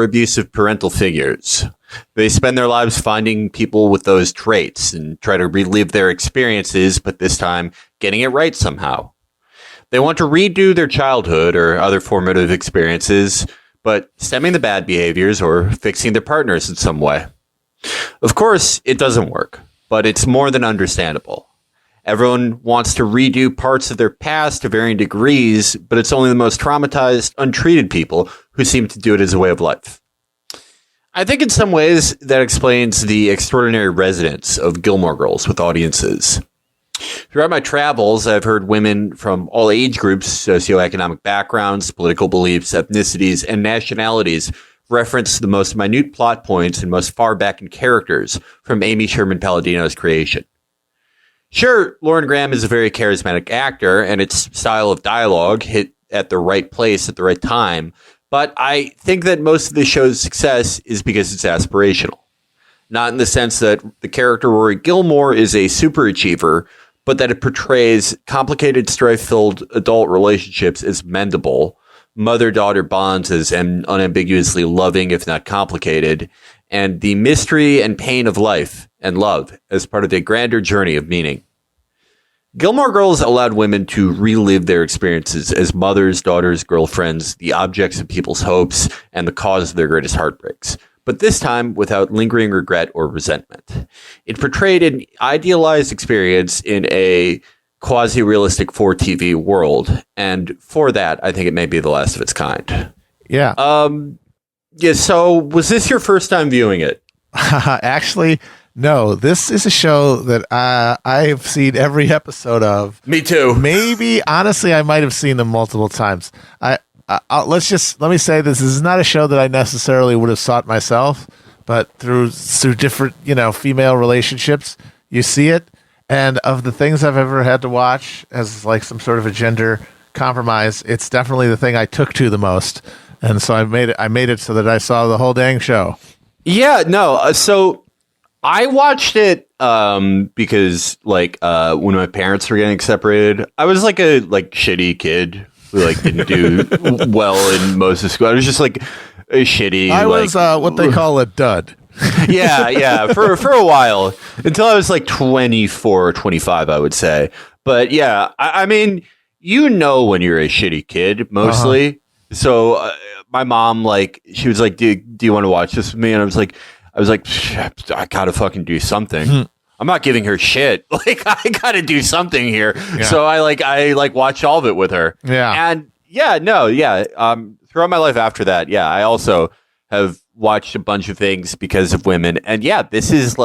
abusive parental figures. They spend their lives finding people with those traits and try to relive their experiences, but this time getting it right somehow. They want to redo their childhood or other formative experiences, but stemming the bad behaviors or fixing their partners in some way. Of course, it doesn't work, but it's more than understandable. Everyone wants to redo parts of their past to varying degrees, but it's only the most traumatized, untreated people who seem to do it as a way of life. I think in some ways that explains the extraordinary resonance of Gilmore Girls with audiences. Throughout my travels, I've heard women from all age groups, socioeconomic backgrounds, political beliefs, ethnicities, and nationalities reference the most minute plot points and most far-back in characters from Amy Sherman-Palladino's creation. Sure, Lauren Graham is a very charismatic actor, and its style of dialogue hit at the right place at the right time, but I think that most of the show's success is because it's aspirational. Not in the sense that the character Rory Gilmore is a superachiever, but that it portrays complicated, strife-filled adult relationships as mendable, mother-daughter bonds as unambiguously loving, if not complicated, and the mystery and pain of life and love as part of a grander journey of meaning. Gilmore Girls allowed women to relive their experiences as mothers, daughters, girlfriends, the objects of people's hopes, and the cause of their greatest heartbreaks, but this time without lingering regret or resentment. It portrayed an idealized experience in a quasi-realistic for TV world, and for that, I think it may be the last of its kind. Yeah. Yeah, so was this your first time viewing it? Actually, no. This is a show that I've seen every episode of. Me too. Maybe, honestly, I might have seen them multiple times. Let me say this is not a show that I necessarily would have sought myself, but through different, female relationships, you see it. And of the things I've ever had to watch as like some sort of a gender compromise, it's definitely the thing I took to the most. And so I made it so that I saw the whole dang show. Yeah, no. So I watched it because when my parents were getting separated, I was like a shitty kid who didn't do well in most of school. I was just like a shitty. I was what they call a dud. yeah. For a while until I was like 24 or 25, I would say. But yeah, I mean, when you're a shitty kid mostly. Uh-huh. So my mom, she was like, do you want to watch this with me? And I was like, I gotta fucking do something. I'm not giving her shit. I gotta do something here. Yeah. So I watched all of it with her. Yeah. And throughout my life after that, yeah, I also have watched a bunch of things because of women. And yeah, this is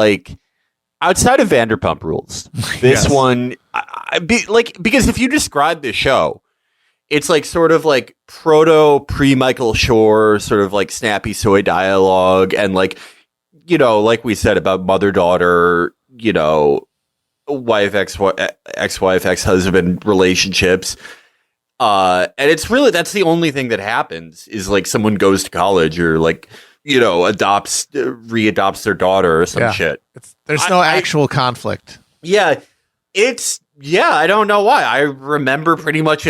outside of Vanderpump Rules. This yes. one, because if you describe this show, it's sort of pre-Michael Schur, sort of snappy soy dialogue. And like we said about mother-daughter, wife, ex-wife, ex-husband relationships. And it's really, that's the only thing that happens is someone goes to college or readopts their daughter or some shit. There's no actual conflict. Yeah. I don't know why. I remember pretty much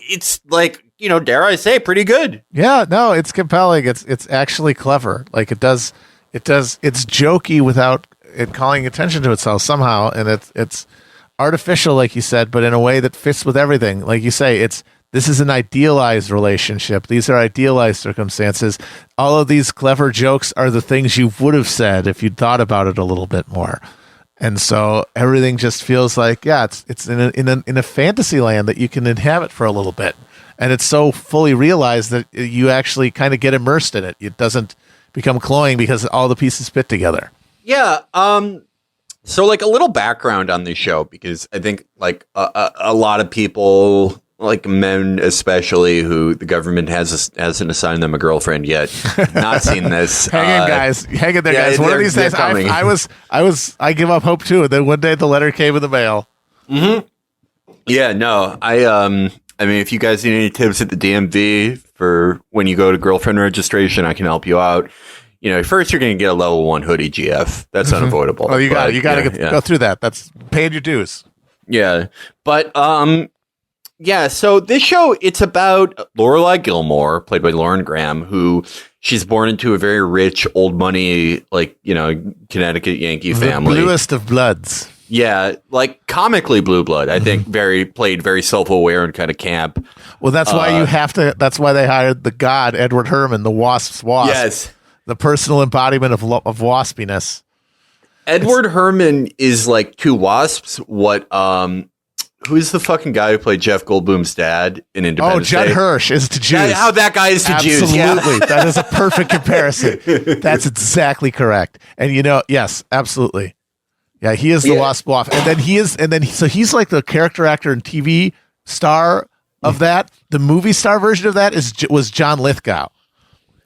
it's dare I say, pretty good. Yeah, no, it's compelling. It's actually clever. It's jokey without it calling attention to itself somehow, and it's artificial, like you said, but in a way that fits with everything. Like you say, this is an idealized relationship. These are idealized circumstances. All of these clever jokes are the things you would have said if you'd thought about it a little bit more. And so everything just feels like, it's in a fantasy land that you can inhabit for a little bit. And it's so fully realized that you actually kind of get immersed in it. It doesn't become cloying because all the pieces fit together. Yeah. So a little background on this show, because I think a lot of people, men especially, who the government hasn't assigned them a girlfriend yet, not seen this. Hang in, guys. Hang in there, guys. One of these days, I give up hope too. And then one day the letter came in the mail. Mm-hmm. Yeah, no, I mean, if you guys need any tips at the DMV for when you go to girlfriend registration, I can help you out. First you're going to get a level 1 hoodie GF. That's unavoidable. Oh, you got to go through that. That's paying your dues. Yeah. But, so this show, it's about Lorelai Gilmore, played by Lauren Graham, who She's born into a very rich, old money, like, Connecticut Yankee family. The bluest of bloods. Yeah, like comically blue blood. I think played very self-aware and kind of camp. Well, that's why that's why they hired the god, Edward Herman, the wasp's wasp. Yes. The personal embodiment of waspiness. Edward Herman is like two wasps. Who's the fucking guy who played Jeff Goldblum's dad in Independence Day? Judd Hirsch is to Jews. How that guy is to Absolutely. Jews. Yeah. That is a perfect comparison. That's exactly correct. And yes, absolutely. Yeah, he is the wasp. And then he's like the character actor and TV star of that. The movie star version of that was John Lithgow.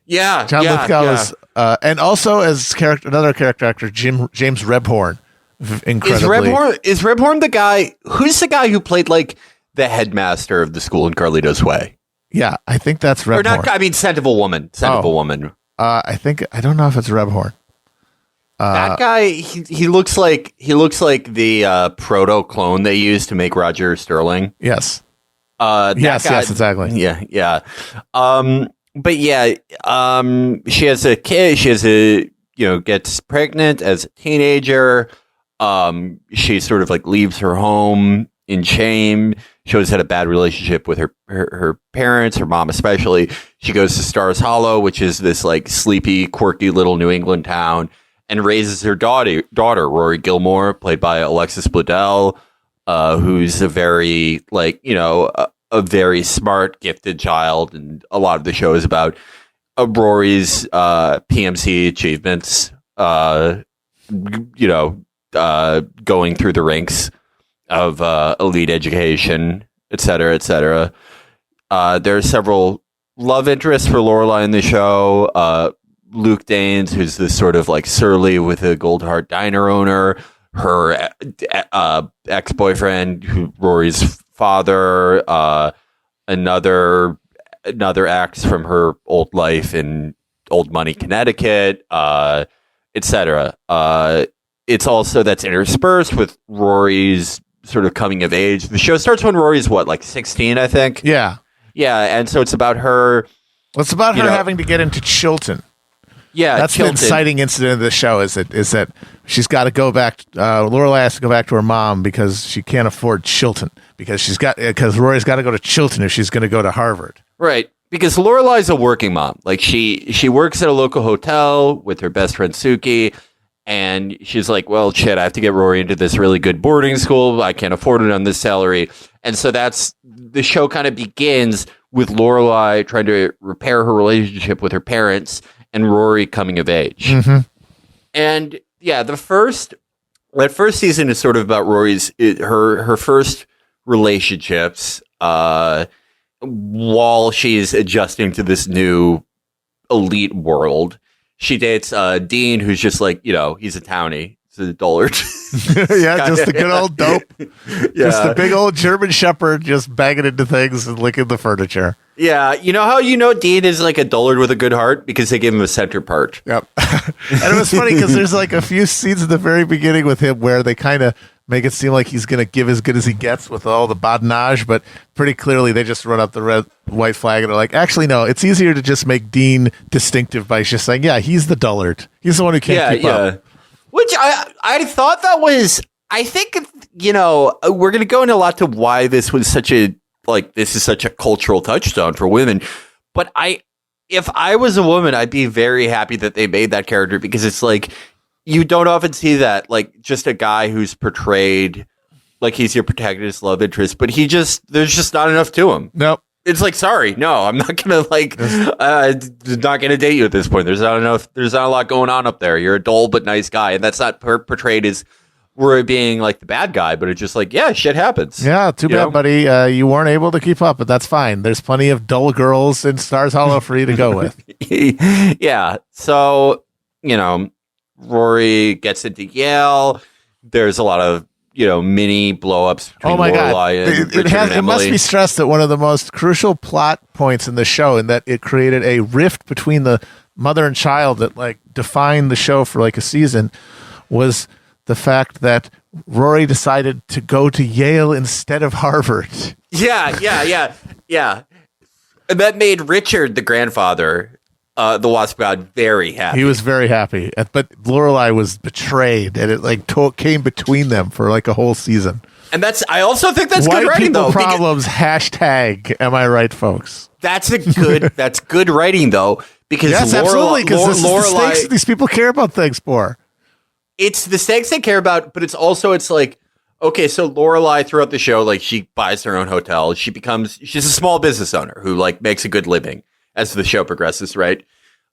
Yeah. John Lithgow was and also as another character actor, James Rebhorn. Incredibly. Is Rebhorn the guy? Who's the guy who played like the headmaster of the school in Carlito's Way? Yeah, I think that's Rebhorn. Or not? I mean, Scent of a Woman. Woman. I don't know if it's Rebhorn. That guy, he looks like the proto clone they used to make Roger Sterling. Yes. Yes, exactly. Yeah. But yeah, she has a kid. Gets pregnant as a teenager. She sort of like leaves her home in shame. She always had a bad relationship with her parents, her mom especially. She goes to Stars Hollow, which is this like sleepy, quirky little New England town, and raises her daughter, Rory Gilmore, played by Alexis Bledel, who's a very a very smart, gifted child. And a lot of the show is about Rory's PMC achievements, going through the ranks of elite education, et cetera, et cetera. There are several love interests for Lorelai in the show. Luke Danes, who's this sort of like surly with a Gold Heart diner owner. Her ex-boyfriend, Rory's father. Another ex from her old life in old money Connecticut, etc. It's also that's interspersed with Rory's sort of coming of age. The show starts when Rory's 16, I think. Yeah, and so it's about her. Well, it's about her having to get into Chilton. Yeah, that's Chilton. The inciting incident of the show. Is that she's got to go back. Lorelai has to go back to her mom because she can't afford Chilton because Rory's got to go to Chilton if she's going to go to Harvard. Right, because Lorelai's a working mom. Like she works at a local hotel with her best friend Suki, and she's like, well, shit, I have to get Rory into this really good boarding school. I can't afford it on this salary. And so that's the show kind of begins with Lorelai trying to repair her relationship with her parents and Rory coming of age. Mm-hmm. And yeah, that first season is sort of about Rory's her first relationships while she's adjusting to this new elite world. She dates Dean, who's just like, he's a townie. He's a dullard. Yeah, just a good old dope. Yeah. Just a big old German shepherd just banging into things and licking the furniture. Yeah, you know how Dean is like a dullard with a good heart? Because they gave him a center part. Yep. And it was funny because there's like a few scenes at the very beginning with him where they kind of make it seem like he's going to give as good as he gets with all the badinage, but pretty clearly they just run up the red, white flag and are like, actually, no, it's easier to just make Dean distinctive by just saying, yeah, he's the dullard. He's the one who can't keep up. Which I thought that was, I think, we're going to go into a lot to why this was such a cultural touchstone for women. But if I was a woman, I'd be very happy that they made that character, because it's like, you don't often see that, like just a guy who's portrayed like he's your protagonist love interest, but there's just not enough to him. Nope. It's like, sorry, no, I'm not gonna not gonna date you at this point. There's not a lot going on up there. You're a dull but nice guy, and that's not portrayed as Rory being like the bad guy, but it's just like, yeah, shit happens. Yeah, too bad, buddy. You weren't able to keep up, but that's fine. There's plenty of dull girls in Stars Hollow for you to go with. Yeah, so Rory gets into Yale. There's a lot of mini blow-ups between Lorelai and Richard and Emily. It must be stressed that one of the most crucial plot points in the show, in that it created a rift between the mother and child that like defined the show for like a season, was the fact that Rory decided to go to Yale instead of Harvard. Yeah. And that made Richard, the grandfather, The Wasp got very happy. He was very happy, but Lorelai was betrayed, and it like came between them for like a whole season. And I also think that's White good writing, people though. Problems. Hashtag. Am I right, folks? That's good writing, though, because yes, absolutely. Because this is the stakes these people care about things for. It's the stakes they care about, but it's like, okay, so Lorelai throughout the show, like she buys her own hotel. She's a small business owner who like makes a good living as the show progresses, right?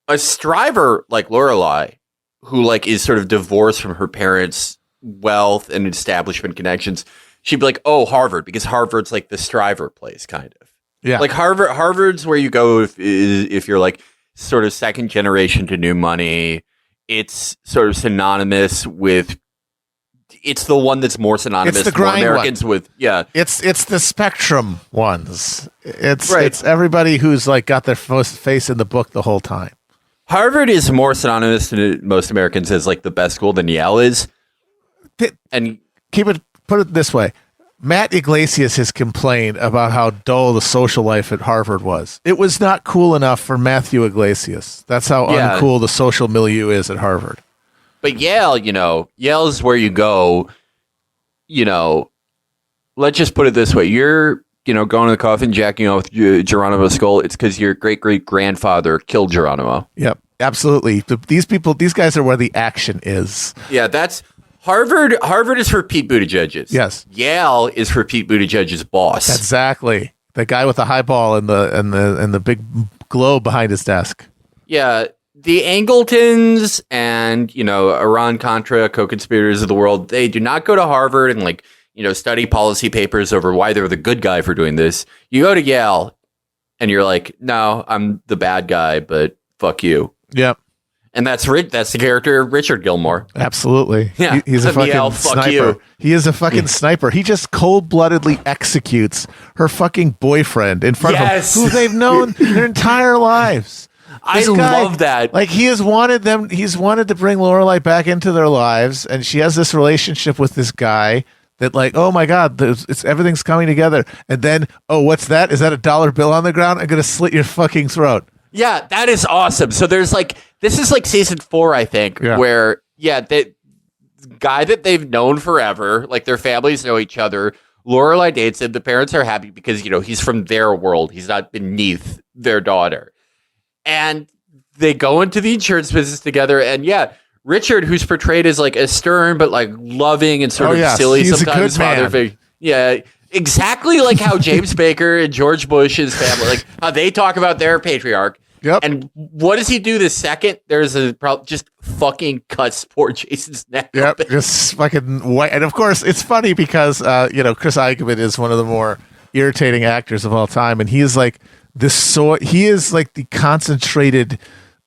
A striver like Lorelai, who like is sort of divorced from her parents' wealth and establishment connections, she'd be like, oh, Harvard, because Harvard's like the striver place, kind of. Yeah. Like Harvard's where you go if you're like sort of second generation to new money. It's sort of synonymous with. It's the one that's more synonymous with Americans with. Yeah, it's the spectrum ones. It's everybody who's like got their face in the book the whole time. Harvard is more synonymous to most Americans as like the best school than Yale is. And put it this way. Matt Iglesias has complained about how dull the social life at Harvard was. It was not cool enough for Matthew Iglesias. That's how uncool the social milieu is at Harvard. But Yale, Yale's where you go, let's just put it this way. You're, going to the coffin, jacking off Geronimo's skull. It's because your great-great-grandfather killed Geronimo. Yep, absolutely. These guys are where the action is. Yeah, that's... Harvard is for Pete Buttigieg's. Yes. Yale is for Pete Buttigieg's boss. Exactly. The guy with the high ball and the big globe behind his desk. Yeah. The Angletons and, Iran-Contra co-conspirators of the world, they do not go to Harvard and study policy papers over why they're the good guy for doing this. You go to Yale and you're like, no, I'm the bad guy, but fuck you. Yep. And that's the character of Richard Gilmore. Absolutely. Yeah. He's a fucking sniper. You. He is a fucking sniper. He just cold-bloodedly executes her fucking boyfriend in front of him, who they've known their entire lives. I love that. Like he's wanted to bring Lorelai back into their lives, and she has this relationship with this guy that like, oh my God, everything's coming together. And then, oh, what's that? Is that $1 bill on the ground? I'm going to slit your fucking throat. Yeah, that is awesome. So there's this is like season 4, I think, where, the guy that they've known forever, like their families know each other. Lorelai dates him. The parents are happy because, he's from their world. He's not beneath their daughter. And they go into the insurance business together. And Richard, who's portrayed as like a stern, but like loving and sort of silly he's sometimes father figure. Yeah. Exactly like how James Baker and George Bush's family, like how they talk about their patriarch. Yep. And what does he do the second? There's just fucking cuts poor Jason's neck. Yep. Just fucking white. And of course, it's funny because, Chris Eichmann is one of the more irritating actors of all time. And he is like he is like the concentrated,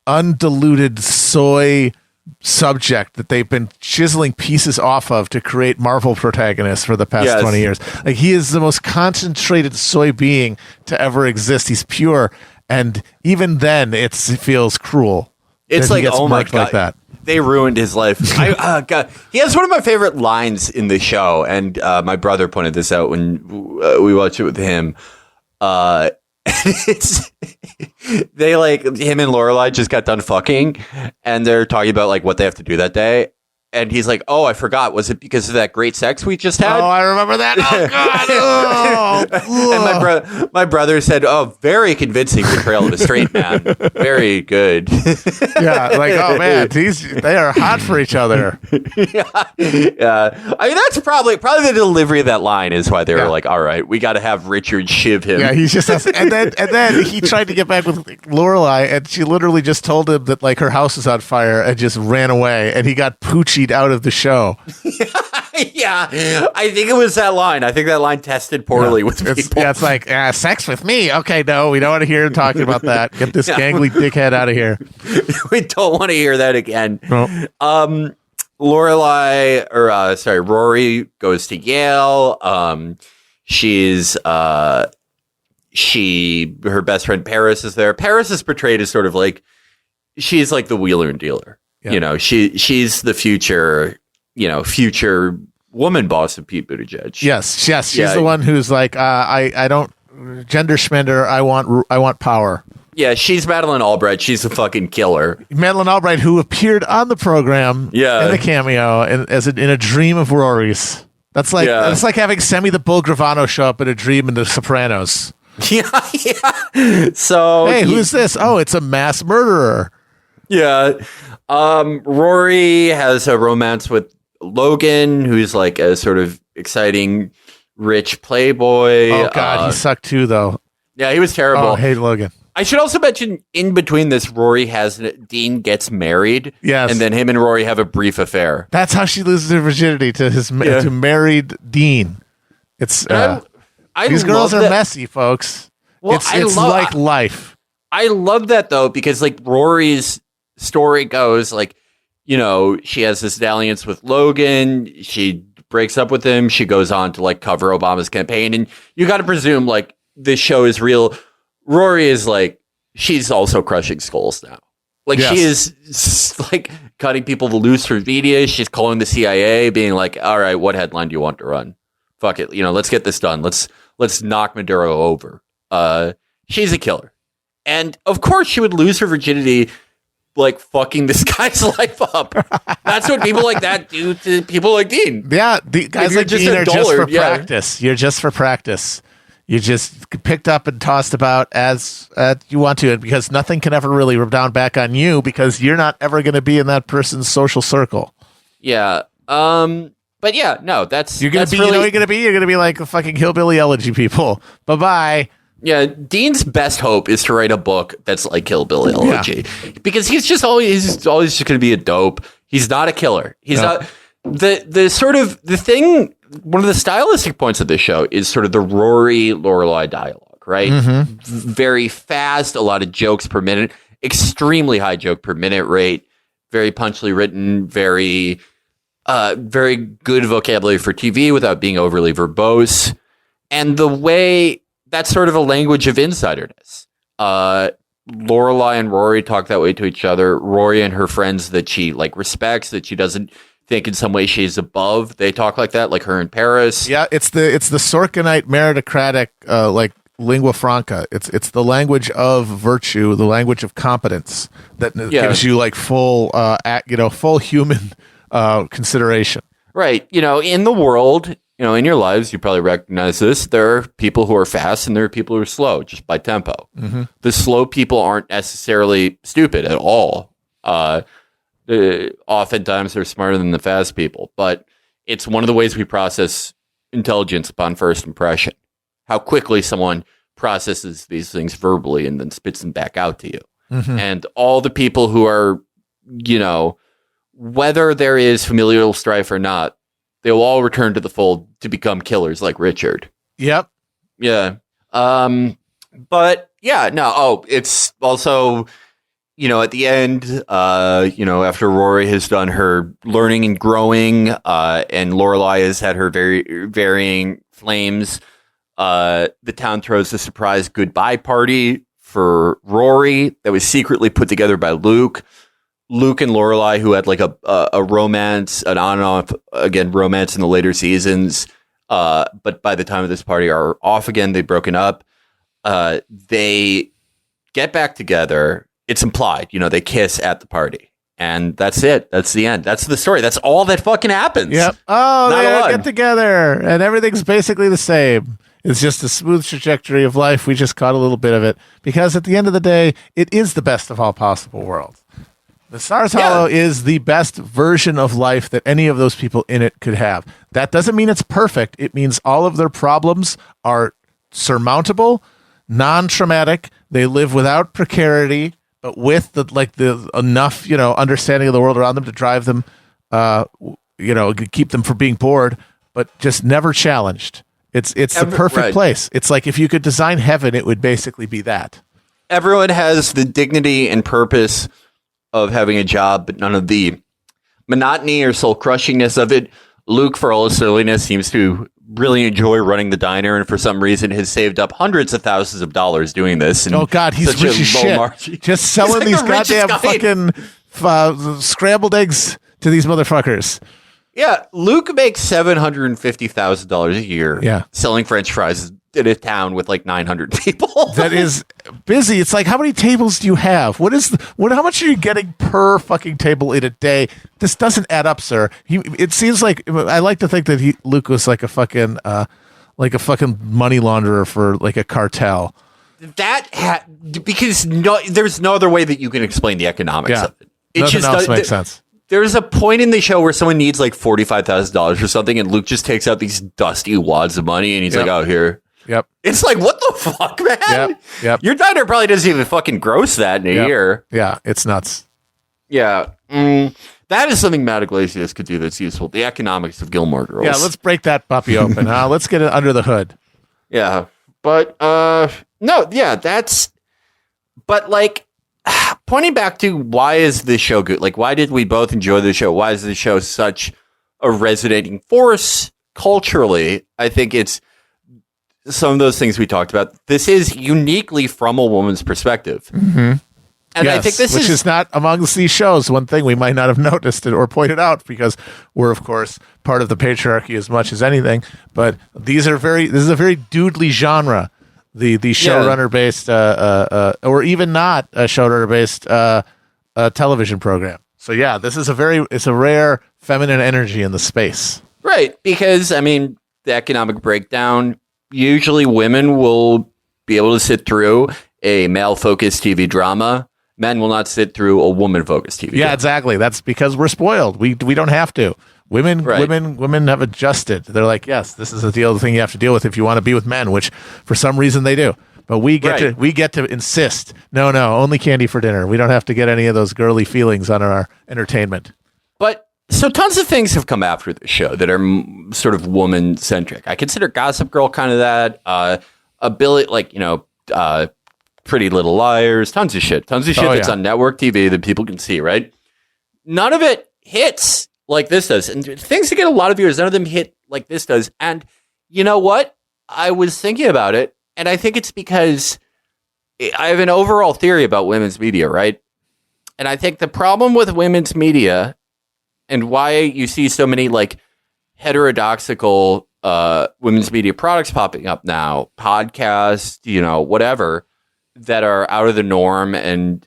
undiluted soy subject that they've been chiseling pieces off of to create Marvel protagonists for the past 20 years. Like he is the most concentrated soy being to ever exist. He's pure. And even then it feels cruel. It's like, oh my God, like that. They ruined his life. God, he has one of my favorite lines in the show. And my brother pointed this out when we watched it with him. It's they like him and Lorelai just got done fucking and they're talking about like what they have to do that day, and he's like, oh, I forgot, was it because of that great sex we just had? Oh, I remember that. Oh God. And my brother said, oh, very convincing portrayal of a straight man, very good. Yeah, like, oh man, they are hot for each other. Yeah. I mean, that's probably the delivery of that line is why they were like, all right, we got to have Richard shiv him. Yeah, he's just and then he tried to get back with Lorelai, and she literally just told him that like her house is on fire and just ran away, and he got poochied out of the show. Yeah, I think it was that line. I think that line tested poorly with people. It's like, sex with me. Okay, no, we don't want to hear him talking about that. Get this gangly dickhead out of here. We don't want to hear that again. No. Rory goes to Yale. Her best friend Paris is there. Paris is portrayed as sort of like, she's like the wheeler and dealer. Yeah. She's the future woman boss of Pete Buttigieg. Yes. She's the one who's like, I don't gender schmender. I want power. Yeah, she's Madeline Albright. She's a fucking killer. Madeline Albright, who appeared on the program in a cameo and in a dream of Rory's. That's like having Semi the Bull Gravano show up in a dream in The Sopranos. Yeah. So hey, who's this? Oh, it's a mass murderer. Yeah. Rory has a romance with Logan, who's like a sort of exciting, rich playboy. Oh God, he sucked too, though. Yeah, he was terrible. Oh, hey, Logan. I should also mention, in between this, Dean gets married. Yes. And then him and Rory have a brief affair. That's how she loses her virginity to married Dean. It's these girls are messy, folks. Well, it's like life. I love that, though, because like Rory's story goes, like, you know, she has this dalliance with Logan. She breaks up with him. She goes on to like cover Obama's campaign. And you got to presume like this show is real. Rory is like, she's also crushing skulls now. Like, yes. She is like cutting people loose for media. She's calling the CIA, being like, all right, what headline do you want to run? Fuck it. You know, let's get this done. Let's knock Maduro over. She's a killer. And of course she would lose her virginity, like fucking this guy's life up. That's what people like that do to people like Dean. Yeah. The guys like Dean are just for practice. You're just for practice. You just picked up and tossed about as you want to, and because nothing can ever really rub down back on you because you're not ever going to be in that person's social circle. Yeah. But yeah, no, you're going to be, really, you know what you're going to be? You're going to be like the fucking hillbilly elegy people. Bye-bye. Yeah. Dean's best hope is to write a book that's like hillbilly elegy because he's always just going to be a dope. He's not a killer. He's not the thing. One of the stylistic points of this show is sort of the Rory Lorelai dialogue, right? Mm-hmm. Very fast, a lot of jokes per minute, extremely high joke per minute rate, very punchily written, very good vocabulary for TV without being overly verbose. And the way that's sort of a language of insiderness. Lorelai and Rory talk that way to each other. Rory and her friends that she like respects, that she doesn't think in some way she's above. They talk like that, like her in Paris. Yeah, it's the Sorkinite meritocratic like lingua franca. It's the language of virtue, the language of competence that gives you like full full human consideration. Right. You know, in the world, you know, in your lives, you probably recognize this. There are people who are fast and there are people who are slow, just by tempo. Mm-hmm. The slow people aren't necessarily stupid at all. Oftentimes they're smarter than the fast people, but it's one of the ways we process intelligence upon first impression. How quickly someone processes these things verbally and then spits them back out to you. Mm-hmm. And all the people who are, you know, whether there is familial strife or not, they will all return to the fold to become killers like Richard. Yep. Yeah. But yeah, no. Oh, it's also, you know, at the end, you know, after Rory has done her learning and growing, and Lorelai has had her very varying flames, the town throws a surprise goodbye party for Rory that was secretly put together by Luke. Luke and Lorelai, who had like a romance, an on and off, again, romance in the later seasons, but by the time of this party are off again, they've broken up. They get back together. It's implied, you know, they kiss at the party. And that's it. That's the end. That's the story. That's all that fucking happens. Yep. Oh, they get together and everything's basically the same. It's just a smooth trajectory of life. We just caught a little bit of it because at the end of the day, it is the best of all possible worlds. The Stars Hollow is the best version of life that any of those people in it could have. That doesn't mean it's perfect. It means all of their problems are surmountable, non-traumatic. They live without precarity, but with the enough, you know, understanding of the world around them to drive them, you know, keep them from being bored, but just never challenged. It's the perfect place. It's like if you could design heaven, it would basically be that. Everyone has the dignity and purpose of having a job, but none of the monotony or soul-crushingness of it. Luke, for all his silliness, seems to really enjoy running the diner, and for some reason has saved up hundreds of thousands of dollars doing this. Oh, God, he's rich as shit. Margin. Just selling like these goddamn fucking scrambled eggs to these motherfuckers. Yeah, Luke makes $750,000 a year selling French fries in a town with like 900 people. That is busy. It's like, how many tables do you have? How much are you getting per fucking table in a day? This doesn't add up, sir. It seems like, I like to think that Luke was like a fucking money launderer for like a cartel. Because there's no other way that you can explain the economics of it. It Nothing just else makes sense. There's a point in the show where someone needs like $45,000 or something, and Luke just takes out these dusty wads of money, and he's like, "Oh, here." Yep. It's like, what the fuck, man? Yep. Your diner probably doesn't even fucking gross that in a year. Yeah, it's nuts. Yeah. That is something Matt Iglesias could do that's useful. The economics of Gilmore Girls. Yeah, let's break that puppy open. Let's get it under the hood. Yeah. But, no, yeah, but like, pointing back to why is this show good? Like, why did we both enjoy the show? Why is the show such a resonating force culturally? I think it's some of those things we talked about. This is uniquely from a woman's perspective. Mm-hmm. And yes, I think this which is not amongst these shows. One thing we might not have noticed it or pointed out, because we're, of course, part of the patriarchy as much as anything. But this is a very doodly genre. The showrunner based, or even not a showrunner based television program. So yeah, this is it's a rare feminine energy in the space. Right, because I mean, the economic breakdown. Usually, women will be able to sit through a male-focused TV drama. Men will not sit through a woman-focused TV. Yeah, exactly. That's because we're spoiled. We don't have to. Women have adjusted. They're like, yes, this is the thing you have to deal with if you want to be with men, which for some reason they do. But we get to insist. No, only candy for dinner. We don't have to get any of those girly feelings on our entertainment. But so tons of things have come after the show that are sort of woman centric. I consider Gossip Girl kind of that. Pretty Little Liars, tons of shit that's on network TV that people can see, right? None of it hits like this does. And things that get a lot of viewers, none of them hit like this does. And you know what? I was thinking about it, and I think it's because I have an overall theory about women's media, right? And I think the problem with women's media and why you see so many like heterodoxical women's media products popping up now, podcasts, whatever, that are out of the norm and,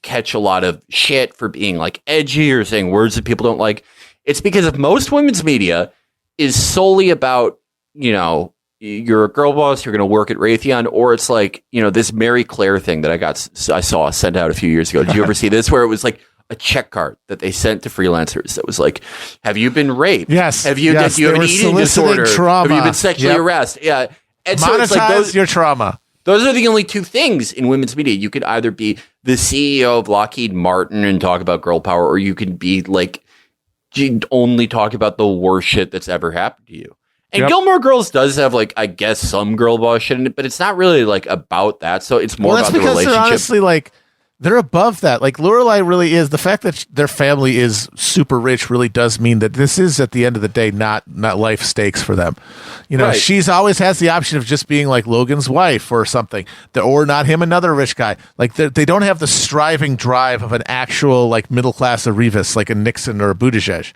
catch a lot of shit for being like edgy or saying words that people don't like. It's because of most women's media is solely about, you're a girl boss, you're going to work at Raytheon, or it's like, this Mary Claire thing that I saw sent out a few years ago. Did you ever see this, where it was like a check card that they sent to freelancers that was like, have you been raped? Yes. Do you have an eating disorder? Trauma. Have you been sexually harassed? Yeah. And so it's like your trauma. Those are the only two things in women's media. You could either be the CEO of Lockheed Martin and talk about girl power, or you can be like, only talk about the worst shit that's ever happened to you. And Gilmore Girls does have like, I guess, some girl boss shit in it, but it's not really like about that. So it's more about the relationship. They're honestly like, they're above that. Like Lorelai really is. The fact that their family is super rich really does mean that this is, at the end of the day, not life stakes for them. She's always has the option of just being like Logan's wife or something, or not him, another rich guy. Like they don't have the striving drive of an actual like middle class Arrivas, like a Nixon or a Buttigieg.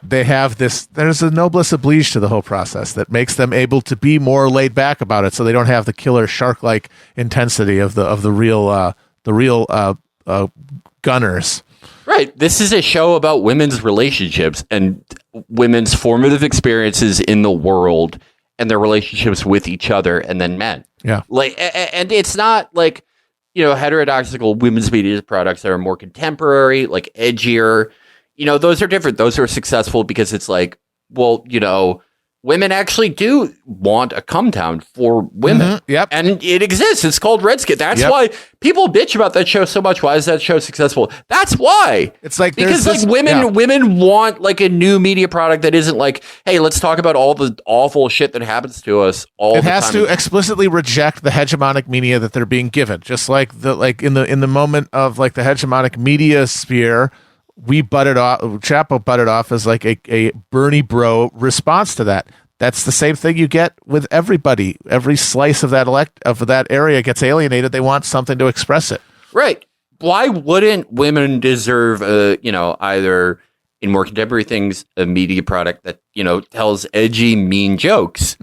They have this. There's a noblesse oblige to the whole process that makes them able to be more laid back about it, so they don't have the killer shark like intensity of the real gunners. Right. This is a show about women's relationships and women's formative experiences in the world and their relationships with each other and then men. Yeah. Like, and it's not like, heterodoxical women's media products that are more contemporary, like edgier. Those are different. Those are successful because it's like, well, women actually do want a come town for women. Mm-hmm. Yep. And it exists. It's called Redskin. That's why people bitch about that show so much. Why is that show successful? That's why. It's like, because like women want like a new media product that isn't like, hey, let's talk about all the awful shit that happens to us all the time. It has to explicitly reject the hegemonic media that they're being given. Just like in the moment of like the hegemonic media sphere, Chapo butted off as like a Bernie bro response to that. That's the same thing you get with everybody. Every slice of that area gets alienated. They want something to express it. Right. Why wouldn't women deserve either in more contemporary things, a media product that, tells edgy, mean jokes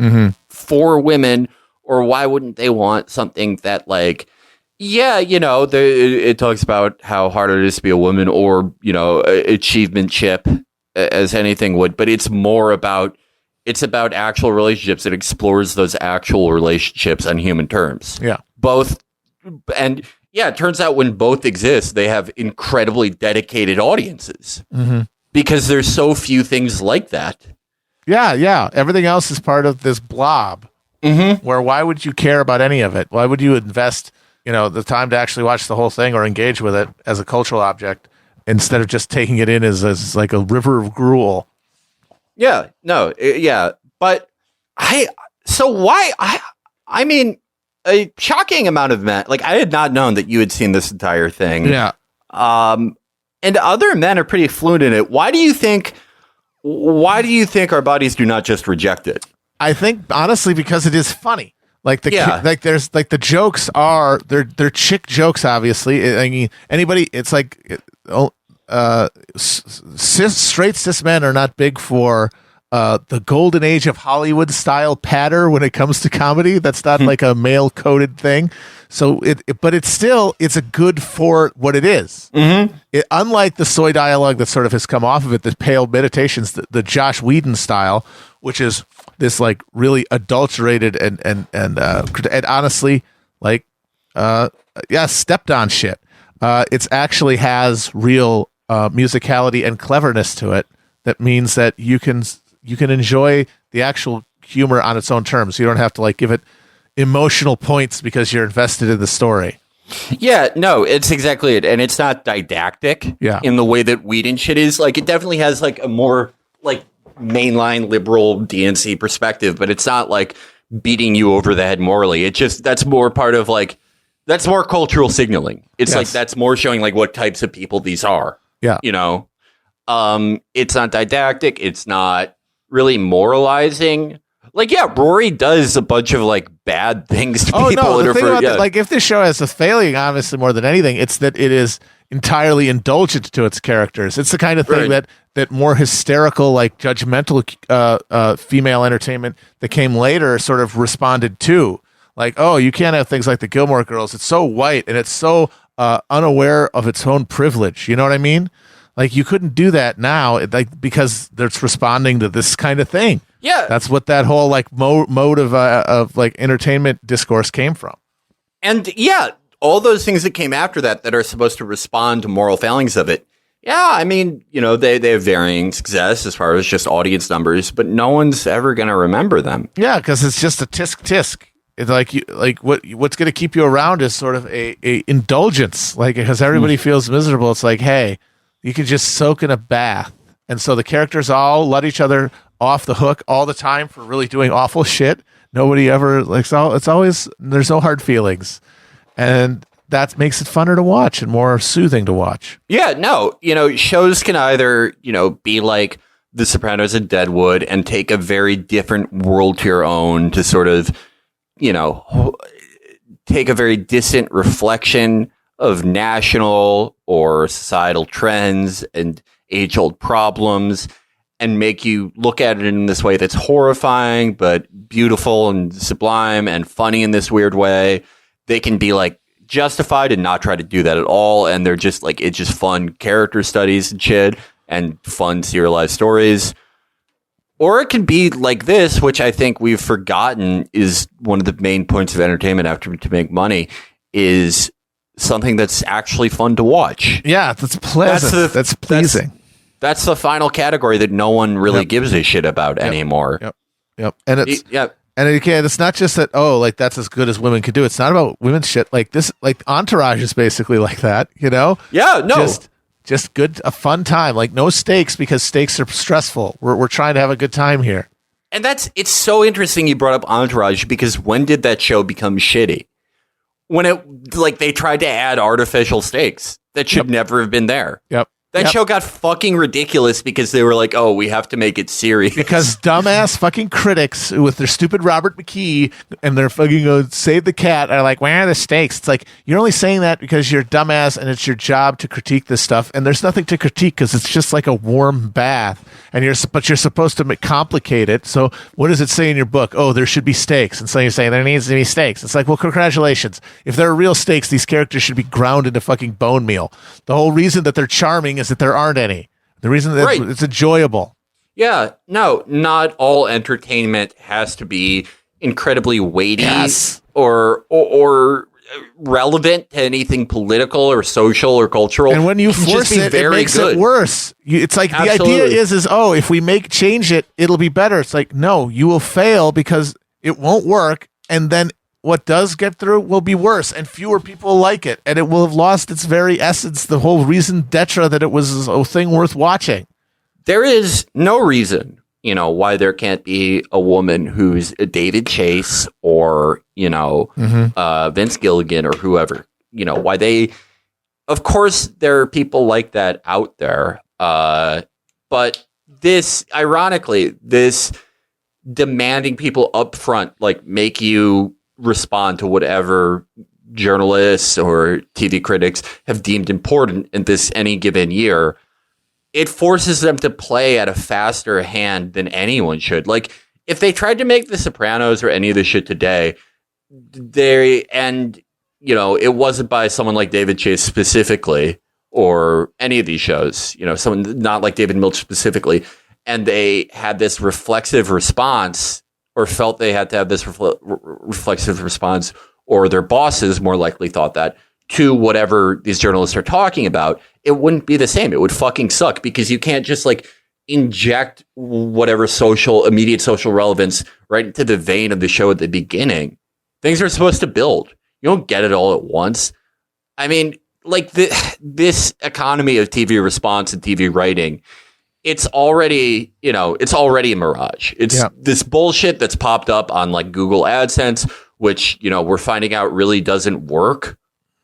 for women, or why wouldn't they want something that like, yeah, it talks about how hard it is to be a woman, or, achievement chip as anything would, but it's about actual relationships. It explores those actual relationships on human terms. Yeah. Both. And yeah, it turns out when both exist, they have incredibly dedicated audiences because there's so few things like that. Yeah. Everything else is part of this blob where why would you care about any of it? Why would you invest, the time to actually watch the whole thing or engage with it as a cultural object instead of just taking it in as like a river of gruel? Yeah, no, yeah. But I mean, a shocking amount of men, like I had not known that you had seen this entire thing. Yeah. And other men are pretty fluent in it. Why do you think our bodies do not just reject it? I think honestly, because it is funny. Like there's like the jokes are they're chick jokes. Obviously, I mean anybody. It's like straight cis men are not big for the golden age of Hollywood style patter when it comes to comedy. That's not like a male coded thing. So but it's a good for what it is. Unlike the soy dialogue that sort of has come off of it, the pale meditations, the Josh Whedon style, which is this like really adulterated and honestly like stepped on shit. It's actually has real musicality and cleverness to it. That means that you can enjoy the actual humor on its own terms. You don't have to like give it emotional points because you're invested in the story. Yeah, no, it's exactly it. And it's not didactic in the way that Whedon shit is. Like, it definitely has like a more like mainline liberal DNC perspective, but it's not like beating you over the head morally. It just, that's more part of like, that's more cultural signaling. It's like, that's more showing like what types of people these are. Yeah. It's not didactic. It's not really moralizing. Like, yeah, Rory does a bunch of like bad things to people. No, the thing about like if this show has a failing, obviously more than anything, it's that it is entirely indulgent to its characters. It's the kind of thing that more hysterical, like judgmental female entertainment that came later sort of responded to. Like, oh, you can't have things like the Gilmore Girls. It's so white and it's so unaware of its own privilege. You know what I mean? Like, you couldn't do that now, like because it's responding to this kind of thing. Yeah, that's what that whole like mode of like entertainment discourse came from. And yeah, all those things that came after that are supposed to respond to moral failings of it. Yeah, I mean, they have varying success as far as just audience numbers, but no one's ever going to remember them. Yeah, because it's just a tisk. It's like what's going to keep you around is sort of a indulgence, like because everybody feels miserable. It's like, hey, you could just soak in a bath, and so the characters all let each other off the hook all the time for really doing awful shit. Nobody ever it's always there's no hard feelings, and that makes it funner to watch and more soothing to watch. Yeah, no, shows can either be like The Sopranos and Deadwood and take a very different world to your own to sort of take a very distant reflection of national or societal trends and age-old problems and make you look at it in this way that's horrifying but beautiful and sublime and funny in this weird way. They can be like justified and not try to do that at all, and they're just like, it's just fun character studies and shit and fun serialized stories. Or it can be like this, which I think we've forgotten is one of the main points of entertainment after to make money, is something that's actually fun to watch. Yeah, that's pleasant. That's pleasing. That's the final category that no one really gives a shit about anymore. Yep. And it's and again, it's not just that, like that's as good as women can do. It's not about women's shit. Like this, like Entourage is basically like that, Yeah, no. Just good, a fun time. Like no stakes because stakes are stressful. We're trying to have a good time here. And it's so interesting you brought up Entourage, because when did that show become shitty? When they tried to add artificial stakes that should never have been there. Yep. That show got fucking ridiculous because they were like, oh, we have to make it serious. Because dumbass fucking critics with their stupid Robert McKee and their fucking save the cat are like, where are the stakes? It's like, you're only saying that because you're dumbass and it's your job to critique this stuff. And there's nothing to critique because it's just like a warm bath. But you're supposed to complicate it. So what does it say in your book? Oh, there should be stakes. And so you're saying there needs to be stakes. It's like, well, congratulations. If there are real stakes, these characters should be ground into fucking bone meal. The whole reason that they're charming is that there aren't any. The reason that it's enjoyable. Yeah, no, not all entertainment has to be incredibly weighty or relevant to anything political or social or cultural. And when you force it, it makes it worse. It's like the idea is if we change it, it'll be better. It's like, no, you will fail because it won't work. And then what does get through will be worse and fewer people like it. And it will have lost its very essence, the whole reason d'etre that it was a thing worth watching. There is no reason, why there can't be a woman who's a David Chase or, Vince Gilligan or whoever, why of course, there are people like that out there. But this demanding people up front, like make you respond to whatever journalists or TV critics have deemed important in this any given year, it forces them to play at a faster hand than anyone should. Like, if they tried to make The Sopranos or any of this shit today, it wasn't by someone like David Chase specifically, or any of these shows, someone not like David Milch specifically, and they had this reflexive response, or felt they had to have this reflexive response, or their bosses more likely thought that, to whatever these journalists are talking about, it wouldn't be the same. It would fucking suck because you can't just inject whatever immediate social relevance right into the vein of the show at the beginning. Things are supposed to build. You don't get it all at once. I mean, this economy of TV response and TV writing, it's already a mirage. It's this bullshit that's popped up on Google AdSense, which, we're finding out really doesn't work.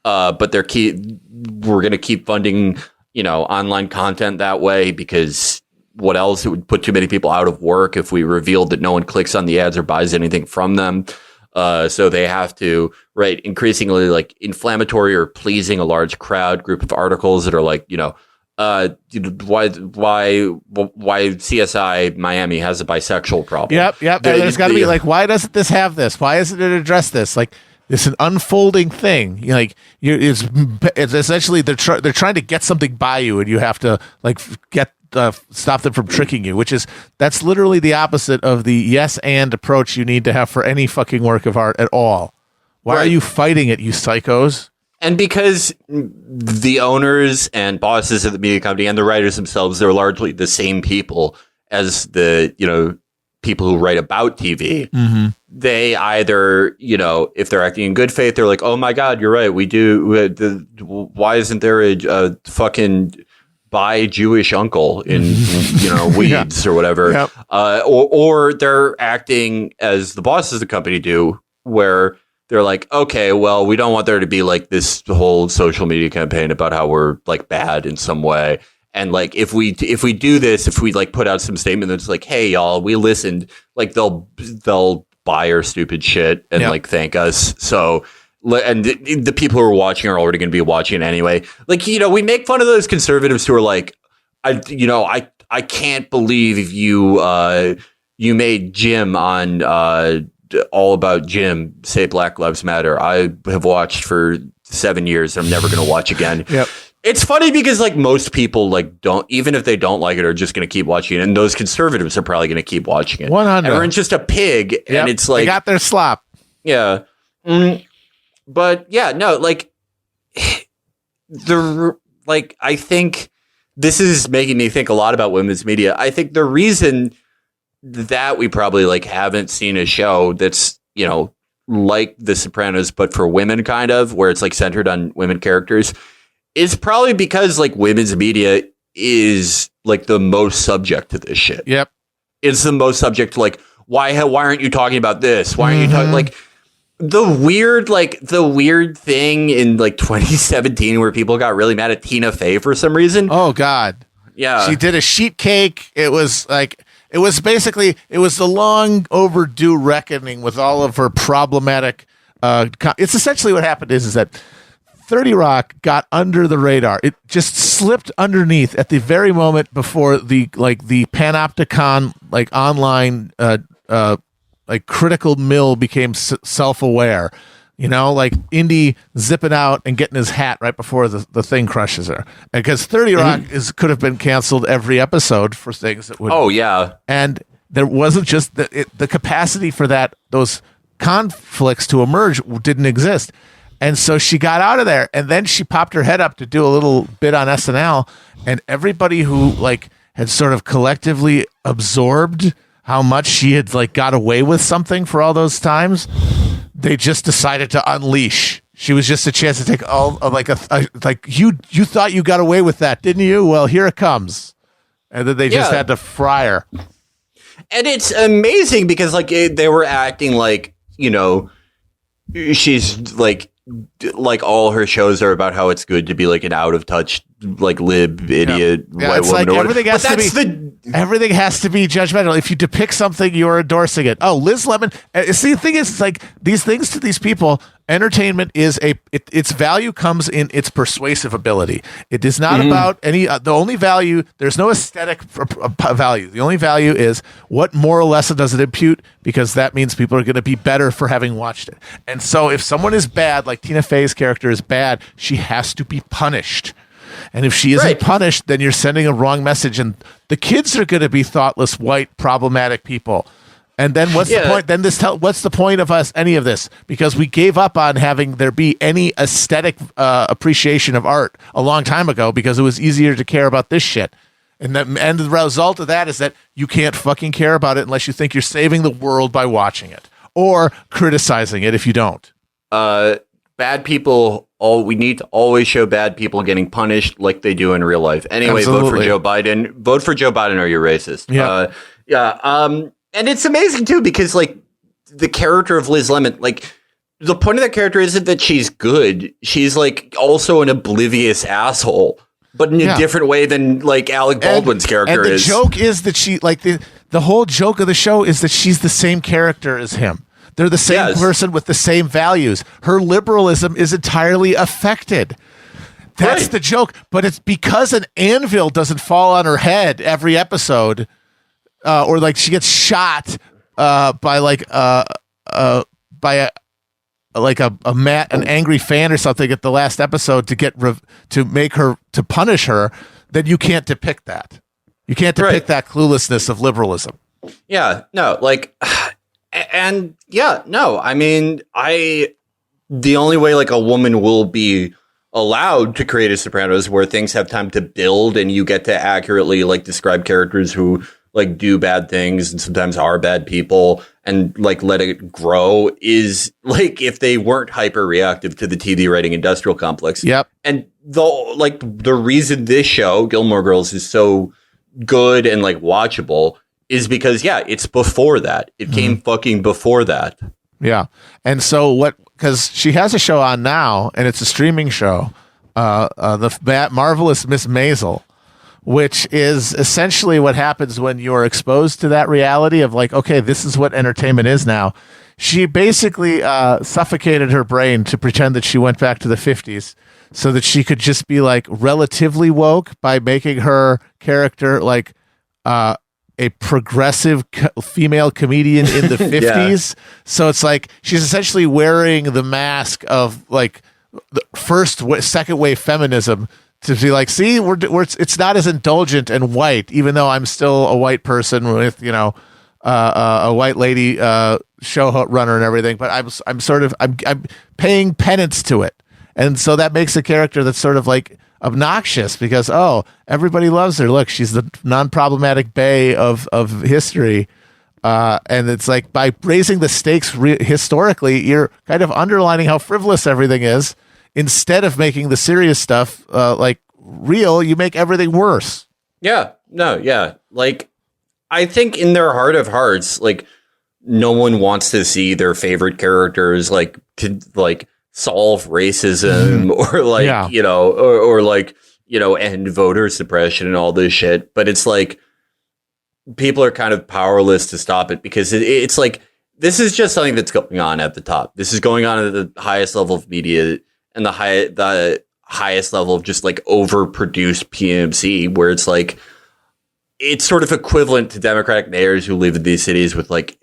But we're going to keep funding, online content that way because what else? It would put too many people out of work if we revealed that no one clicks on the ads or buys anything from them. So they have to write increasingly inflammatory or pleasing a large group of articles that are why CSI Miami has a bisexual problem. Yep. There's got to be why doesn't this have this? Why isn't it address this? It's an unfolding thing. It's essentially they're trying to get something by you, and you have to stop them from tricking you. That's literally the opposite of the yes and approach you need to have for any fucking work of art at all. Why are you fighting it, you psychos? And because the owners and bosses of the media company and the writers themselves, they're largely the same people as the people who write about TV. Mm-hmm. They either, if they're acting in good faith, they're like, oh my God, you're right. We do. Why isn't there a fucking bi Jewish uncle in Weeds or whatever? Yep. Or they're acting as the bosses of the company do, where they're like, okay, well, we don't want there to be this whole social media campaign about how we're bad in some way. And if we do this, if we put out some statement that's hey, y'all, we listened, they'll buy our stupid shit and thank us. So, and the people who are watching are already going to be watching anyway. We make fun of those conservatives who are I can't believe you made Jim on All About Jim say Black Lives Matter. I have watched for 7 years. I'm never going to watch again. Yep. It's funny because most people don't, even if they don't like it, are just going to keep watching it. And those conservatives are probably going to keep watching it. 100. Everyone's just a pig. Yep. And it's they got their slop. Yeah. But yeah, no, I think this is making me think a lot about women's media. I think the reason that we probably haven't seen a show that's, like The Sopranos, but for women kind of, where it's centered on women characters, is probably because women's media is the most subject to this shit. Yep. It's the most subject to why aren't you talking about this? Why aren't you talking the weird thing in like 2017 where people got really mad at Tina Fey for some reason. Oh God. Yeah. She did a sheet cake. It was basically the long overdue reckoning with all of her problematic. It's essentially what happened is that 30 Rock got under the radar. It just slipped underneath at the very moment before the panopticon online critical mill became self-aware. Like Indy zipping out and getting his hat right before the thing crushes her. Because 30 Rock could have been canceled every episode for things that would. Oh yeah, and there wasn't just the capacity for those conflicts to emerge didn't exist. And so she got out of there, and then she popped her head up to do a little bit on SNL, and everybody who had sort of collectively absorbed how much she had got away with something for all those times, they just decided to unleash. She was just a chance to take all you thought you got away with that, didn't you? Well, here it comes, and then they just had to fry her. And it's amazing because they were acting she's like all her shows are about how it's good to be an out of touch lib idiot white woman. Everything has to be judgmental. If you depict something, you're endorsing it. Oh, Liz Lemon. See, the thing is, these things to these people, entertainment is its value comes in its persuasive ability. It is not about any. The only value, there's no aesthetic value. The only value is what moral lesson does it impute, because that means people are going to be better for having watched it. And so, if someone is bad, like Tina Fey's character is bad, she has to be punished. And if she isn't punished, then you're sending a wrong message, and the kids are going to be thoughtless, white, problematic people. And then what's the point? Then what's the point of any of this? Because we gave up on having there be any aesthetic appreciation of art a long time ago, because it was easier to care about this shit. And the result of that is that you can't fucking care about it unless you think you're saving the world by watching it or criticizing it if you don't. Bad people, we need to always show bad people getting punished like they do in real life. Anyway, Absolutely. Vote for Joe Biden. Vote for Joe Biden or you're racist. Yeah. And it's amazing too, because the character of Liz Lemon, the point of that character isn't that she's good. She's also an oblivious asshole, but in a different way than Alec Baldwin's character is. And the joke is that she the whole joke of the show is that she's the same character as him. They're the same person with the same values. Her liberalism is entirely affected. That's the joke. But it's because an anvil doesn't fall on her head every episode, or she gets shot by an angry fan or something at the last episode to punish her. Then you can't depict that. You can't depict that cluelessness of liberalism. Yeah. No. And I mean, the only way a woman will be allowed to create a Sopranos where things have time to build and you get to accurately describe characters who do bad things and sometimes are bad people and let it grow is if they weren't hyper reactive to the TV writing industrial complex. Yep. And the reason this show, Gilmore Girls, is so good and watchable is because, it's before that. It came fucking before that. Yeah. And so because she has a show on now, and it's a streaming show, the Marvelous Miss Maisel, which is essentially what happens when you're exposed to that reality of okay, this is what entertainment is now. She basically suffocated her brain to pretend that she went back to the 50s so that she could just be relatively woke by making her character a progressive female comedian in the 50s. So it's she's essentially wearing the mask of the second wave feminism to be see, it's not as indulgent and white, even though I'm still a white person with, a white lady show runner and everything, but I'm paying penance to it. And so that makes a character that's sort of obnoxious because everybody loves her. Look, she's the non-problematic bae of history, and it's by raising the stakes historically, you're kind of underlining how frivolous everything is. Instead of making the serious stuff real, you make everything worse. Yeah, no, yeah. I think in their heart of hearts, no one wants to see their favorite characters like solve racism or like, you know, or like, you know, end voter suppression and all this shit. But it's like people are kind of powerless to stop it because it's like this is just something that's going on at the top. This is going on at the highest level of media and the highest level of just like overproduced PMC, where it's like it's sort of equivalent to Democratic mayors who live in these cities with like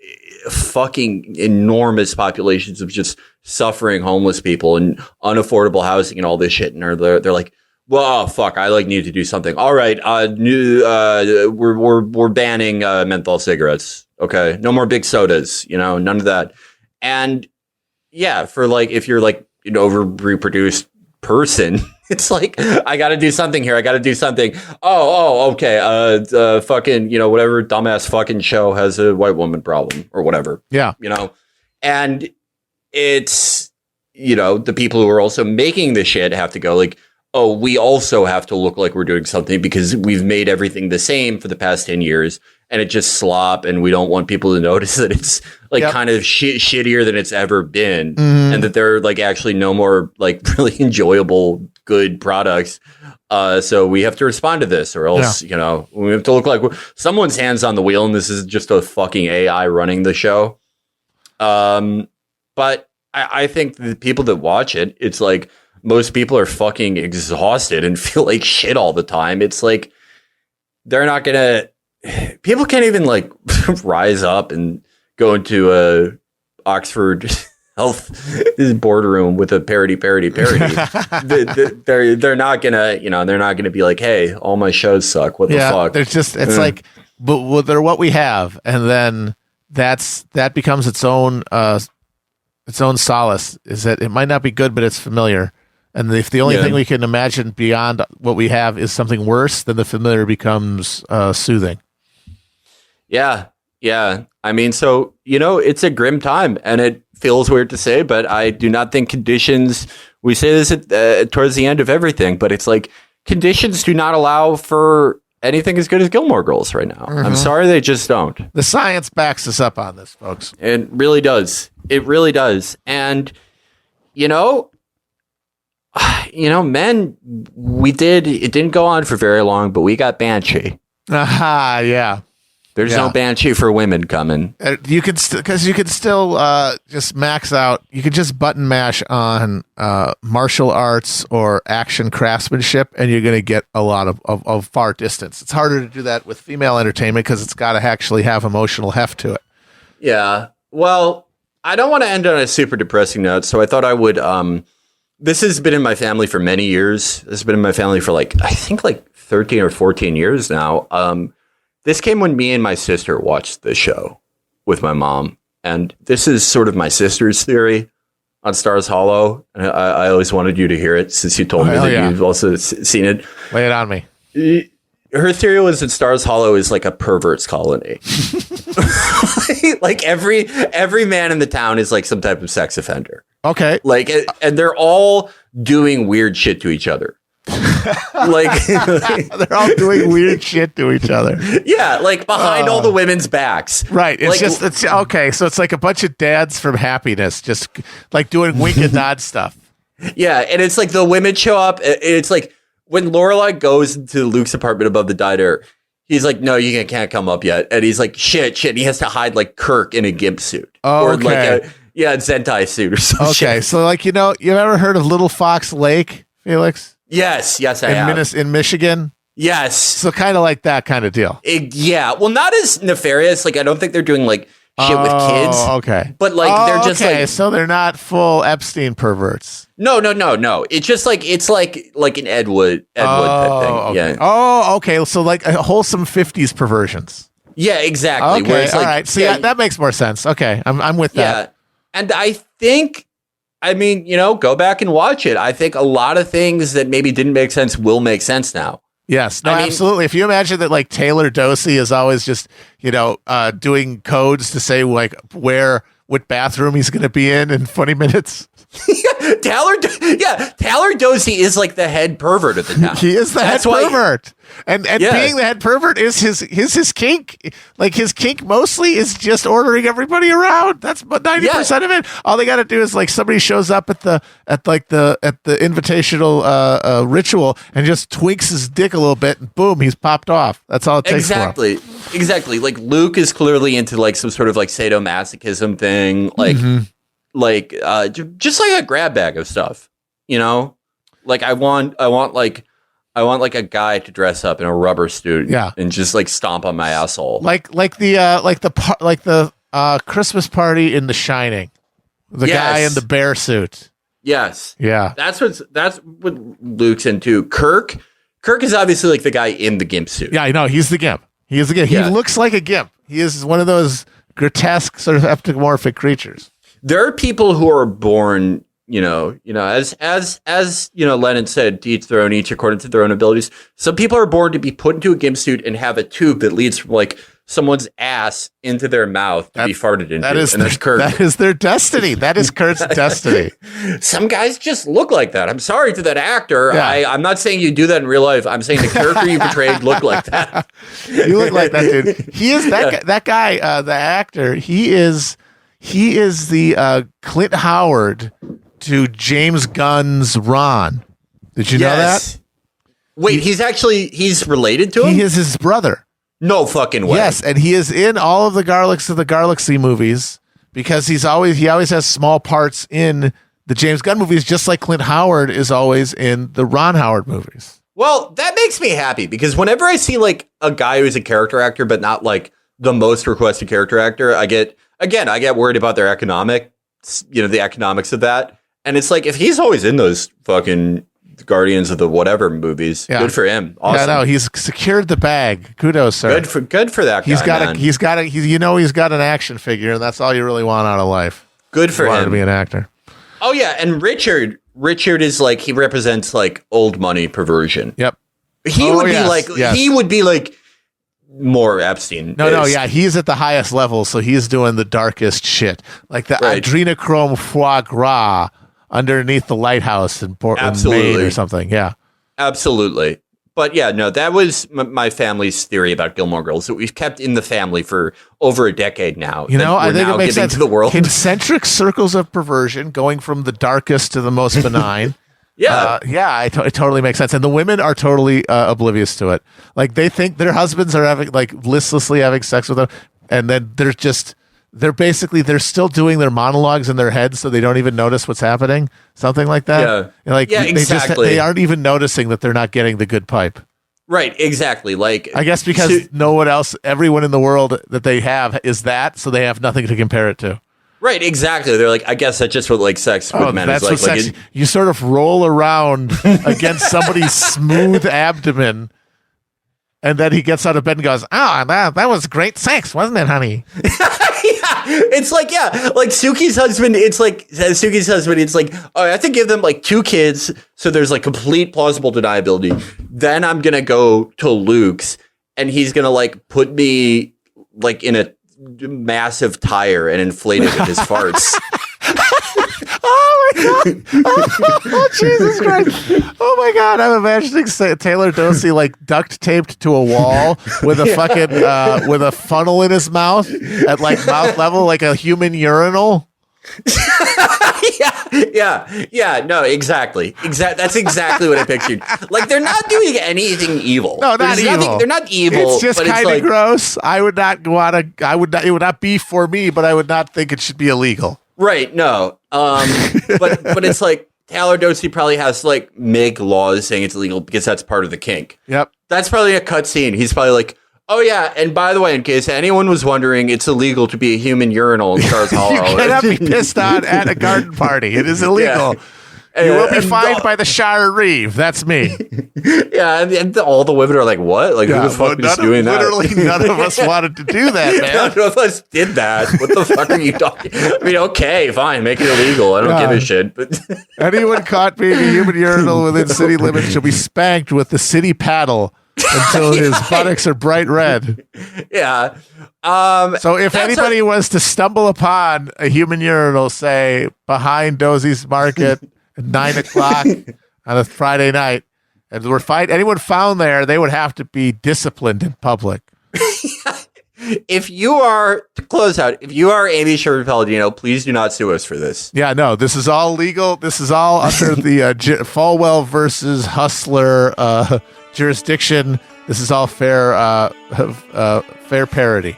fucking enormous populations of just suffering homeless people and unaffordable housing and all this shit. And they're like, well, fuck, I like need to do something. All right. We're banning menthol cigarettes. Okay. No more big sodas, you know, none of that. And yeah, for like, if you're like an over reproduced person, it's like, I got to do something here. I got to do something. Okay. Fucking, you know, whatever dumbass fucking show has a white woman problem or whatever. Yeah. You know, and it's, you know, the people who are also making the shit have to go like, oh, we also have to look like we're doing something because we've made everything the same for the past 10 years and it just slop and we don't want people to notice that it's like kind of shittier than it's ever been and that there are like actually no more like really enjoyable good products. So we have to respond to this or else, you know, we have to look like someone's hands on the wheel and this is just a fucking AI running the show. But I think the people that watch it, it's like, most people are fucking exhausted and feel like shit all the time. It's like, they're not going to, people can't even like rise up and go into a Oxford health boardroom with a parody. They're not going to, you know, they're not going to be like, hey, all my shows suck. What the fuck? There's just, it's like, but they're what we have. And then that becomes its own solace is that it might not be good, but it's familiar. And if the only thing we can imagine beyond what we have is something worse, then the familiar becomes soothing. Yeah. Yeah. I mean, so, you know, it's a grim time and it feels weird to say, but I do not think conditions, we say this towards the end of everything, but it's like conditions do not allow for anything as good as Gilmore Girls right now. I'm sorry, they just don't. The science backs us up on this, folks. It really does. It really does. And, you know, men, it didn't go on for very long, but we got Banshee. Aha, yeah. There's no Banshee for women coming. You could still just max out. You could just button mash on martial arts or action craftsmanship, and you're going to get a lot of far distance. It's harder to do that with female entertainment because it's got to actually have emotional heft to it. Yeah. Well, I don't want to end on a super depressing note, so I thought I would. This has been in my family for many years. This has been in my family for I think 13 or 14 years now. This came when me and my sister watched the show with my mom. And this is sort of my sister's theory on Stars Hollow. And I always wanted you to hear it since you told me that you've also seen it. Lay it on me. Her theory was that Stars Hollow is like a pervert's colony. Like every man in the town is like some type of sex offender. Okay. And they're all doing weird shit to each other. They're all doing weird shit to each other. Yeah, like behind all the women's backs. Right. It's okay. So it's like a bunch of dads from Happiness, just like doing wink and nod stuff. Yeah, and it's like the women show up. It's like when Lorelai goes into Luke's apartment above the diner, he's like, "No, you can't come up yet." And he's like, "Shit!" And he has to hide like Kirk in a gimp suit, or like a Zentai suit or something. Okay, so you've ever heard of Little Fox Lake, Felix? Yes, I have. In Michigan? Yes. So kind of like that kind of deal. Well, not as nefarious. Like, I don't think they're doing like shit with kids. Okay. But like, they're just like. So they're not full Epstein perverts. No. It's just like, it's like an Ed Wood type thing. Okay. Yeah. Oh, okay. So like a wholesome 50s perversions. Yeah, exactly. Okay. All right. So that makes more sense. Okay. I'm with that. Yeah. And I think, go back and watch it. I think a lot of things that maybe didn't make sense will make sense now. Yes, no, absolutely. If you imagine that, like Taylor Dosey is always just, doing codes to say like where what bathroom he's going to be in 20 minutes. Taylor Dosey is like the head pervert at the time. He is the head pervert. And being the head pervert is his kink. Like his kink mostly is just ordering everybody around. That's 90% of it. All they got to do is like somebody shows up at the invitational ritual and just tweaks his dick a little bit and boom, he's popped off. That's all it takes for him. Exactly. Like Luke is clearly into like some sort of like sadomasochism thing. Like just like a grab bag of stuff, you know, like I want like a guy to dress up in a rubber suit, and just like stomp on my asshole, like the Christmas party in The Shining, the guy in the bear suit. Yes, yeah, that's what Luke's into. Kirk is obviously like the guy in the gimp suit. Yeah, I know he's the gimp. He is the gimp. Yeah. He looks like a gimp. He is one of those grotesque sort of epimorphic creatures. There are people who are born, as Lennon said, to each their own, each according to their own abilities. Some people are born to be put into a gimp suit and have a tube that leads from like someone's ass into their mouth to be farted into. That's Kurt. That is their destiny. That is Kurt's destiny. Some guys just look like that. I'm sorry to that actor. Yeah. I'm not saying you do that in real life. I'm saying the character you portrayed looked like that. You look like that, dude. He is that guy, the actor. He is the Clint Howard to James Gunn's Ron. Did you know that? Wait, he's related to him? He is his brother. No fucking way. Yes, and he is in all of the Garlics of the Galaxy movies because he always has small parts in the James Gunn movies, just like Clint Howard is always in the Ron Howard movies. Well, that makes me happy because whenever I see like a guy who's a character actor, but not like the most requested character actor, I get worried about their the economics of that. And it's like, if he's always in those fucking Guardians of the whatever movies, good for him. Awesome. Yeah, no, he's secured the bag. Kudos, sir. Good for that guy. He's got an action figure, and that's all you really want out of life. Good for him to be an actor. Oh yeah, and Richard is like, he represents like old money perversion. Yep. He would be like more Epstein. No, he's at the highest level, so he's doing the darkest shit, like the adrenochrome foie gras underneath the lighthouse in Portland, Maine, or something. Yeah, absolutely. But yeah, no, that was my family's theory about Gilmore Girls that we've kept in the family for over a decade now. I think it makes sense. To the world. Concentric circles of perversion, going from the darkest to the most benign. It totally makes sense. And the women are totally oblivious to it. Like they think their husbands are having listlessly having sex with them, and then they're still doing their monologues in their heads, so they don't even notice what's happening. Something like that. Exactly. They aren't even noticing that they're not getting the good pipe. Right, exactly. Like, I guess because no one else, everyone in the world that they have is that, so they have nothing to compare it to. Right, exactly. They're like, I guess that's just what like sex with men is like. You sort of roll around against somebody's smooth abdomen, and then he gets out of bed and goes, that was great sex, wasn't it, honey? It's like, like Suki's husband. It's like oh, I have to give them like 2 kids, so there's like complete plausible deniability. Then I'm gonna go to Luke's, and he's gonna like put me like in a massive tire and inflate it with his farts. Oh my god! Oh Jesus Christ! Oh my god! I'm imagining Taylor Dosey like duct taped to a wall with a fucking with a funnel in his mouth at like mouth level, like a human urinal. No, exactly. That's exactly what I pictured. Like, they're not doing anything evil. No, not evil. They're not evil. It's just kind of gross. I would not go out. It would not be for me, but I would not think it should be illegal. Right. No. But it's like Taylor Dosey probably has like make laws saying it's illegal because that's part of the kink. Yep. That's probably a cut scene. He's probably like, oh yeah, and by the way, in case anyone was wondering, it's illegal to be a human urinal in Stars Hollow. You cannot be pissed on at a garden party. It is illegal. You will be fined by the Shire Reeve. That's me. And all the women are like, what? Like, who the fuck is doing that? Literally, none of us wanted to do that, man. None of us did that. What the fuck are you talking? I mean, okay, fine, make it illegal. I don't give a shit. But anyone caught being a human urinal within city limits shall be spanked with the city paddle until his buttocks are bright red. Yeah. So if anybody was to stumble upon a human urinal, say, behind Dosey's Market at 9 o'clock on a Friday night, and anyone found there, they would have to be disciplined in public. If you are, to close out, if you are Amy Sherman-Palladino, please do not sue us for this. Yeah, no, this is all legal. This is all under the Falwell versus Hustler jurisdiction. This is all fair parody.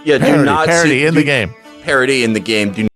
Yeah, parody in the game. Parody in the game. Do